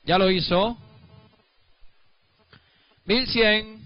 Ya lo hizo. 1100.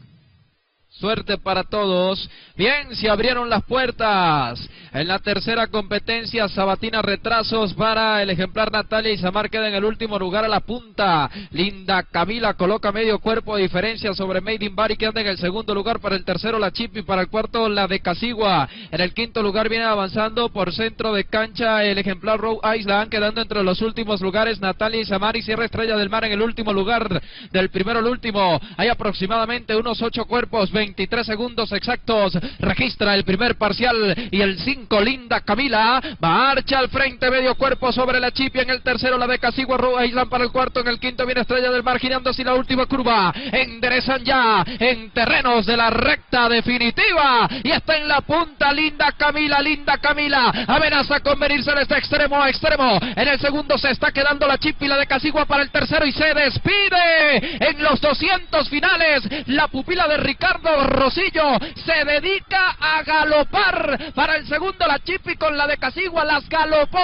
Suerte para todos. Bien, se abrieron las puertas. En la tercera competencia, Sabatina retrasos para el ejemplar Natalia Isamar. Queda en el último lugar a la punta. Linda Camila coloca medio cuerpo de diferencia sobre Made in Bari, que anda en el segundo lugar. Para el tercero la Chipi, para el cuarto la de Casigua. En el quinto lugar viene avanzando por centro de cancha el ejemplar Rhode Island, quedando entre los últimos lugares Natalia Isamar y Sierra Estrella del Mar en el último lugar. Del primero al último hay aproximadamente unos 8 cuerpos, 23 segundos exactos. Registra el primer parcial y el 5 Linda Camila marcha al frente, medio cuerpo sobre la Chipi. En el tercero la de Casigua, Rhode Island para el cuarto. En el quinto viene Estrella del Mar girando hacia la última curva. Enderezan ya en terrenos de la recta definitiva y está en la punta Linda Camila. Amenaza con venirse de este extremo a extremo. En el segundo se está quedando la Chipi, la de Casigua para el tercero y se despide en los 200 finales. La pupila de Ricardo Rosillo se dedica a galopar. Para el segundo la Chipi con la de Casigua, las galopó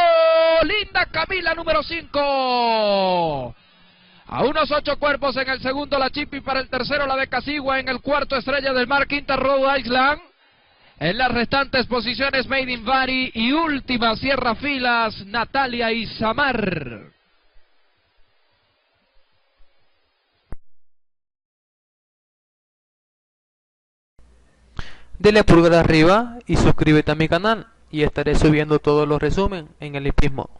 Linda Camila, número 5. A unos 8 cuerpos. En el segundo la Chipi, para el tercero la de Casigua, en el cuarto Estrella del Mar, quinta Rhode Island. En las restantes posiciones Made in Bari y última cierra filas Natalia Isamar. Dale pulgar arriba y suscríbete a mi canal y estaré subiendo todos los resúmenes en el hippismo.